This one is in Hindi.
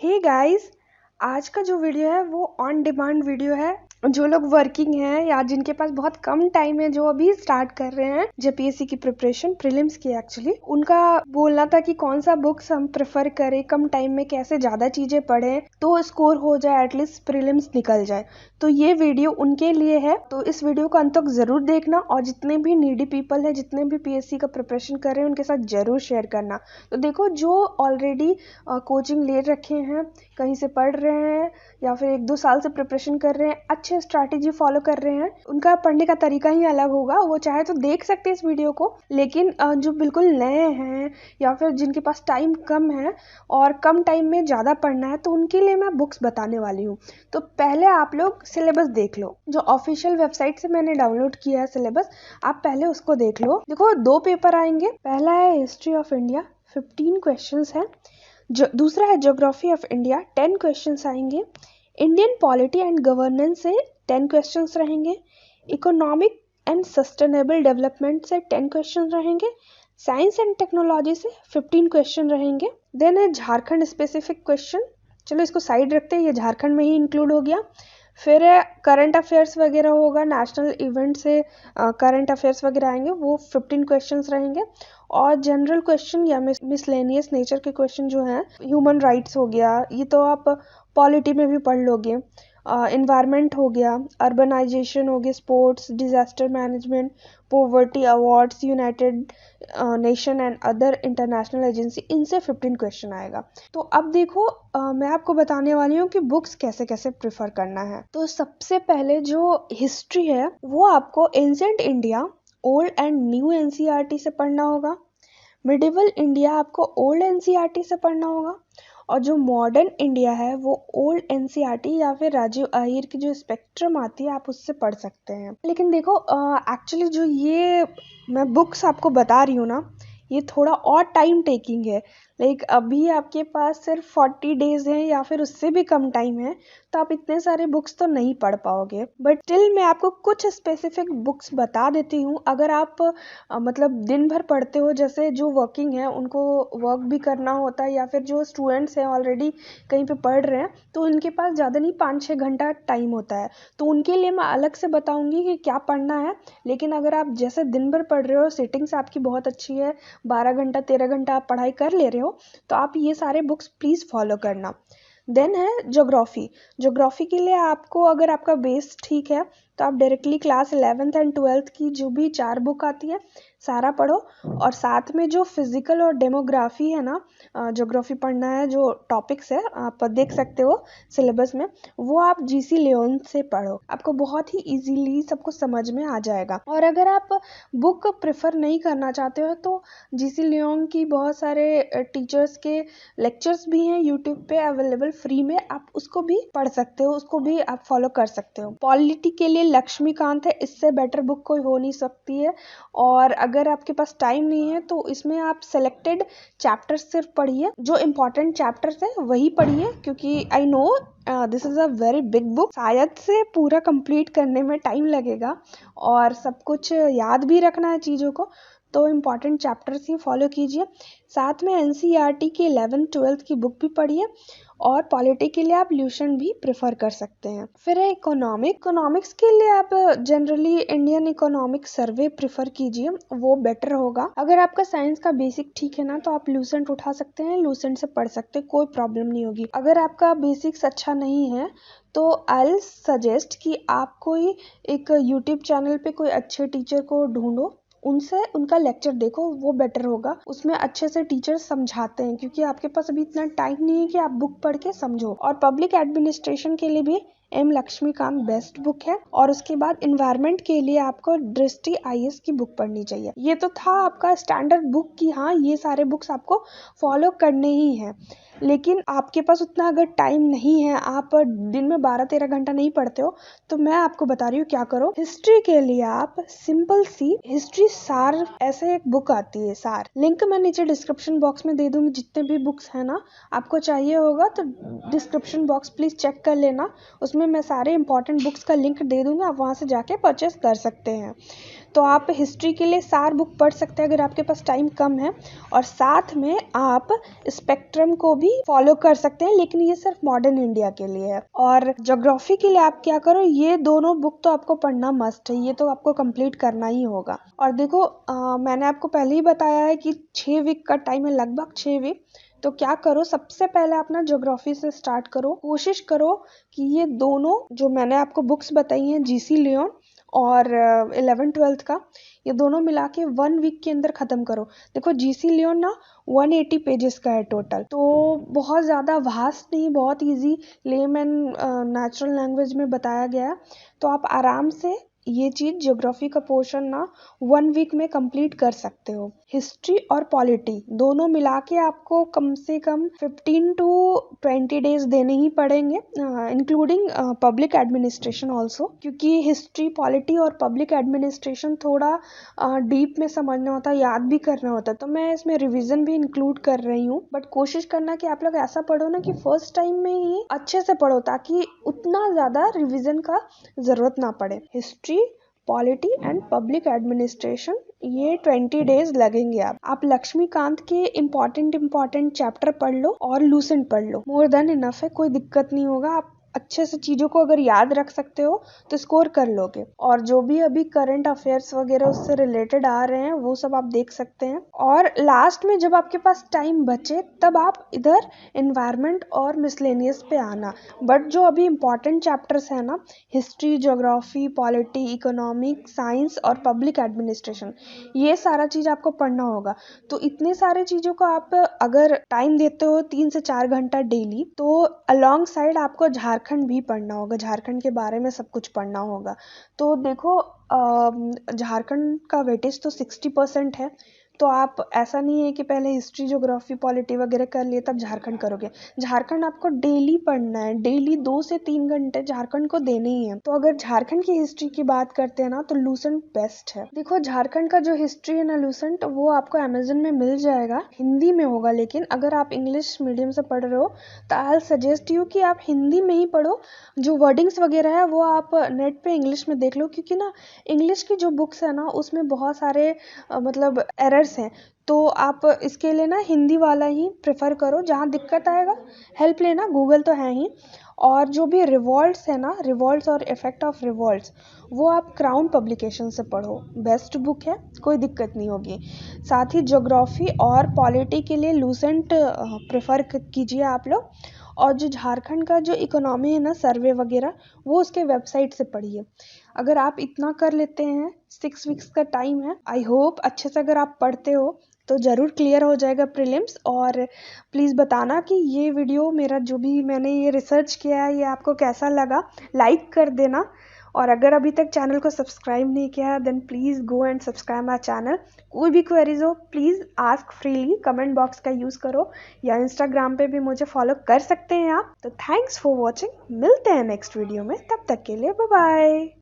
हे गाइस, आज का जो वीडियो है वो ऑन डिमांड वीडियो है। जो लोग वर्किंग हैं या जिनके पास बहुत कम टाइम है, जो अभी स्टार्ट कर रहे हैं जेपीएससी की प्रिपरेशन, प्रीलिम्स की एक्चुअली, उनका बोलना था कि कौन सा बुक्स हम प्रेफर करें, कम टाइम में कैसे ज्यादा चीजें पढ़ें तो स्कोर हो जाए, एटलीस्ट प्रीलिम्स निकल जाए। तो ये वीडियो उनके लिए है, तो इस वीडियो को अंत तक जरूर देखना और जितने भी नीडी पीपल है, जितने भी पीएससी का प्रिपरेशन कर रहे हैं, उनके साथ जरूर शेयर करना। तो देखो, जो ऑलरेडी कोचिंग ले रखे हैं, कहीं से पढ़ रहे हैं या फिर 1-2 साल से प्रिपरेशन कर रहे हैं, अच्छे स्ट्रैटेजी फॉलो कर रहे हैं, उनका पढ़ने का तरीका ही अलग होगा। वो चाहे तो देख सकते हैं इस वीडियो को, लेकिन जो बिल्कुल नए हैं या फिर जिनके पास टाइम कम है और कम टाइम में ज़्यादा पढ़ना है, तो उनके लिए मैं बुक्स बताने वाली हूँ। तो पहले आप लोग सिलेबस देख लो, जो ऑफिशियल वेबसाइट से मैंने डाउनलोड किया है सिलेबस, आप पहले उसको देख लो। देखो, 2 पेपर आएंगे। पहला है हिस्ट्री ऑफ इंडिया, 15 क्वेश्चंस हैं। दूसरा है ज्योग्राफी ऑफ इंडिया, 10 क्वेश्चंस आएंगे। इंडियन पॉलिटी एंड गवर्नेंस से 10 क्वेश्चंस रहेंगे। इकोनॉमिक एंड सस्टेनेबल डेवलपमेंट से 10 क्वेश्चन रहेंगे। साइंस एंड टेक्नोलॉजी से 15 क्वेश्चन रहेंगे। देन है झारखंड स्पेसिफिक क्वेश्चन, चलो इसको साइड रखते हैं, ये झारखंड में ही इंक्लूड हो गया। फिर करंट अफेयर्स वगैरह होगा, नेशनल इवेंट से करंट अफेयर्स वगैरह आएंगे, वो 15 क्वेश्चंस रहेंगे। और जनरल क्वेश्चन या मिसलेनियस नेचर के क्वेश्चन जो हैं, ह्यूमन राइट्स हो गया, ये तो आप पॉलिटी में भी पढ़ लोगे। इन्वायरमेंट हो गया, अर्बनाइजेशन हो गया, sports, disaster management, poverty, awards, United nation and other international agency, इनसे 15 क्वेश्चन आएगा। तो अब देखो, मैं आपको बताने वाली हूँ कि बुक्स कैसे कैसे प्रिफर करना है। तो सबसे पहले जो हिस्ट्री है वो आपको ancient India, old and new NCERT से पढ़ना होगा। मिडिवल इंडिया आपको ओल्ड एनसीईआरटी से पढ़ना होगा। और जो मॉडर्न इंडिया है वो ओल्ड एनसीईआरटी या फिर राजीव अहीर की जो स्पेक्ट्रम आती है, आप उससे पढ़ सकते हैं। लेकिन देखो, एक्चुअली जो ये मैं बुक्स आपको बता रही हूँ ना, ये थोड़ा और टाइम टेकिंग है। लाइक अभी आपके पास सिर्फ 40 डेज हैं या फिर उससे भी कम टाइम है, तो आप इतने सारे बुक्स तो नहीं पढ़ पाओगे। बट स्टिल मैं आपको कुछ स्पेसिफिक बुक्स बता देती हूँ। अगर आप मतलब दिन भर पढ़ते हो, जैसे जो वर्किंग है उनको वर्क भी करना होता है, या फिर जो स्टूडेंट्स हैं ऑलरेडी कहीं पे पढ़ रहे हैं, तो उनके पास ज़्यादा नहीं 5-6 घंटा टाइम होता है, तो उनके लिए मैं अलग से बताऊँगी कि क्या पढ़ना है। लेकिन अगर आप जैसे दिन भर पढ़ रहे हो, सिटिंग्स आपकी बहुत अच्छी है, 12 घंटा 13 घंटा आप पढ़ाई कर ले रहे हो, तो आप ये सारे बुक्स प्लीज़ फॉलो करना। देन है ज्योग्राफी के लिए आपको, अगर आपका बेस ठीक है, तो आप directly class 11th and 12th की जो भी 4 बुक आती है सारा पढ़ो। और साथ में जो फिजिकल और डेमोग्राफी है ना, ज्योग्राफी पढ़ना है, जो टॉपिक्स है आप देख सकते हो सिलेबस में, वो आप जीसी लियोन से पढ़ो, आपको बहुत ही इजीली सबको समझ में आ जाएगा। और अगर आप बुक प्रेफर नहीं करना चाहते हो, तो जीसी लियोन की बहुत सारे टीचर्स के लेक्चर्स भी हैं यूट्यूब पे अवेलेबल फ्री में, आप उसको भी पढ़ सकते हो, उसको भी आप फॉलो कर सकते हो। पॉलिटी के लिए लक्ष्मीकांत है, इससे बेटर बुक कोई हो नहीं सकती है। और अगर आपके पास टाइम नहीं है, तो इसमें आप सेलेक्टेड चैप्टर्स सिर्फ पढ़िए, जो इम्पोर्टेंट चैप्टर्स है वही पढ़िए, क्योंकि I know this is a very big book, शायद से पूरा कंप्लीट करने में टाइम लगेगा और सब कुछ याद भी रखना है चीज़ों को, तो इम्पॉर्टेंट चैप्टर्स ही फॉलो कीजिए। साथ में एनसीईआरटी की 11th-12th की बुक भी पढ़िए, और पॉलिटी के लिए आप ल्यूशन भी प्रेफर कर सकते हैं। फिर है इकोनॉमिक्स के लिए आप generally Indian economic survey prefer कीजिए, वो बेटर होगा। अगर आपका साइंस का बेसिक ठीक है ना, तो आप लूसेंट उठा सकते हैं, लूसेंट से पढ़ सकते हैं, कोई प्रॉब्लम नहीं होगी। अगर आपका बेसिक्स अच्छा नहीं है, तो आई सजेस्ट कि आप कोई एक यूट्यूब चैनल पे कोई अच्छे टीचर को ढूंढो, उनसे उनका लेक्चर देखो, वो बेटर होगा। उसमें अच्छे से टीचर समझाते हैं, क्योंकि आपके पास अभी इतना टाइम नहीं है कि आप बुक पढ़ के समझो। और पब्लिक एडमिनिस्ट्रेशन के लिए भी एम लक्ष्मीकांत बेस्ट बुक है। और उसके बाद इन्वायरमेंट के लिए आपको दृष्टि आईएएस की बुक पढ़नी चाहिए। ये तो था आपका स्टैंडर्ड बुक कि हाँ, ये सारे बुक्स आपको फॉलो करने ही हैं। लेकिन आपके पास उतना अगर टाइम नहीं है, आप दिन में 12-13 घंटा नहीं पढ़ते हो, तो मैं आपको बता रही हूँ क्या करो। हिस्ट्री के लिए आप सिंपल सी हिस्ट्री सार ऐसे एक बुक आती है, सार, लिंक मैं नीचे डिस्क्रिप्शन बॉक्स में दे दूंगी। जितने भी बुक्स है ना, आपको चाहिए होगा तो डिस्क्रिप्शन बॉक्स प्लीज चेक कर लेना, उसमें मैं सारे इंपॉर्टेंट बुक्स का लिंक दे दूंगी, आप वहां से जाके परचेस कर सकते हैं। तो आप हिस्ट्री के लिए सार बुक पढ़ सकते हैं अगर आपके पास टाइम कम है, और साथ में आप स्पेक्ट्रम को भी फॉलो कर सकते हैं, लेकिन ये सिर्फ मॉडर्न इंडिया के लिए है। और ज्योग्राफी के लिए आप क्या करो, ये दोनों बुक तो आपको पढ़ना मस्ट है, ये तो आपको कंप्लीट करना ही होगा। और देखो मैंने आपको पहले ही बताया है कि 6 वीक का टाइम है, लगभग 6 वीक। तो क्या करो, सबसे पहले अपना ज्योग्राफी से स्टार्ट करो। कोशिश करो कि ये दोनों जो मैंने आपको बुक्स बताई हैं, जीसी लियोन और 11th-12th का, ये दोनों मिला के 1 वीक के अंदर ख़त्म करो। देखो जीसी लियोन ना 180 पेजेस का है टोटल, तो बहुत ज़्यादा वास्ट नहीं, बहुत इजी लेमैन नेचुरल लैंग्वेज में बताया गया है। तो आप आराम से ये चीज़ ज्योग्राफी का पोर्शन ना 1 वीक में कंप्लीट कर सकते हो। हिस्ट्री और पॉलिटी दोनों मिला के आपको कम से कम 15 to 20 डेज देने ही पड़ेंगे, इंक्लूडिंग पब्लिक एडमिनिस्ट्रेशन ऑल्सो, क्योंकि हिस्ट्री, पॉलिटी और पब्लिक एडमिनिस्ट्रेशन थोड़ा डीप में समझना होता है, याद भी करना होता है। तो मैं इसमें रिवीजन भी इंक्लूड कर रही हूँ, बट कोशिश करना कि आप लोग ऐसा पढ़ो ना कि फर्स्ट टाइम में ही अच्छे से पढ़ो, ताकि उतना ज़्यादा रिवीजन का ज़रूरत ना पड़े। History, polity and public administration, ये 20 डेज लगेंगे। आप लक्ष्मीकांत के इम्पोर्टेंट चैप्टर पढ़ लो और लूसेंट पढ़ लो, मोर देन इनफ है, कोई दिक्कत नहीं होगा। आप अच्छे से चीज़ों को अगर याद रख सकते हो तो स्कोर कर लोगे। और जो भी अभी करंट अफेयर्स वगैरह उससे रिलेटेड आ रहे हैं वो सब आप देख सकते हैं। और लास्ट में जब आपके पास टाइम बचे तब आप इधर एनवायरनमेंट और मिसलेनियस पे आना। बट जो अभी इम्पॉर्टेंट चैप्टर्स हैं ना, history, geography, polity, economic, science और पब्लिक एडमिनिस्ट्रेशन, ये सारा चीज़ आपको पढ़ना होगा। तो इतने सारे चीज़ों को आप अगर टाइम देते हो 3 से 4 घंटा डेली, तो अलॉन्ग साइड आपको झारखंड भी पढ़ना होगा, झारखंड के बारे में सब कुछ पढ़ना होगा। तो देखो झारखंड का वेटेज तो 60% है, तो आप ऐसा नहीं है कि पहले हिस्ट्री, ज्योग्राफी, पॉलिटी वगैरह कर लिए तब झारखंड करोगे। झारखंड आपको डेली पढ़ना है, डेली 2 से 3 घंटे झारखंड को देने ही है। तो अगर झारखंड की हिस्ट्री की बात करते हैं ना, तो लूसेंट बेस्ट है। देखो झारखंड का जो हिस्ट्री है ना लूसेंट, वो आपको अमेजन में मिल जाएगा, हिंदी में होगा। लेकिन अगर आप इंग्लिश मीडियम से पढ़ रहे हो तो आई सजेस्ट यू कि आप हिंदी में ही पढ़ो। जो वर्डिंग्स वगैरह है वो आप नेट पे इंग्लिश में देख लो, क्योंकि ना इंग्लिश की जो बुक्स है ना उसमें बहुत सारे मतलब एरर्स हैं। तो आप इसके लिए ना हिंदी वाला ही प्रेफर करो। जहाँ दिक्कत आएगा हेल्प लेना, गूगल तो है ही। और जो भी रिवॉल्ट्स है ना, रिवॉल्ट्स और इफेक्ट ऑफ रिवॉल्ट्स, वो आप क्राउन पब्लिकेशन से पढ़ो, बेस्ट बुक है, कोई दिक्कत नहीं होगी। साथ ही ज्योग्राफी और पॉलिटी के लिए लूसेंट प्रेफर कीजिए आप लोग। और जो झारखंड का जो इकोनॉमी है ना, सर्वे वगैरह, वो उसके वेबसाइट से पढ़िए। अगर आप इतना कर लेते हैं, 6 वीक्स का टाइम है, आई होप अच्छे से अगर आप पढ़ते हो तो ज़रूर क्लियर हो जाएगा प्रीलिम्स। और प्लीज़ बताना कि ये वीडियो, मेरा जो भी मैंने ये रिसर्च किया है, ये आपको कैसा लगा। लाइक कर देना, और अगर अभी तक चैनल को सब्सक्राइब नहीं किया है then please go and subscribe my channel. कोई भी क्वेरीज हो please ask freely, comment box का यूज़ करो, या इंस्टाग्राम पे भी मुझे फॉलो कर सकते हैं आप। तो थैंक्स फॉर वॉचिंग, मिलते हैं नेक्स्ट वीडियो में, तब तक के लिए बाय बाय।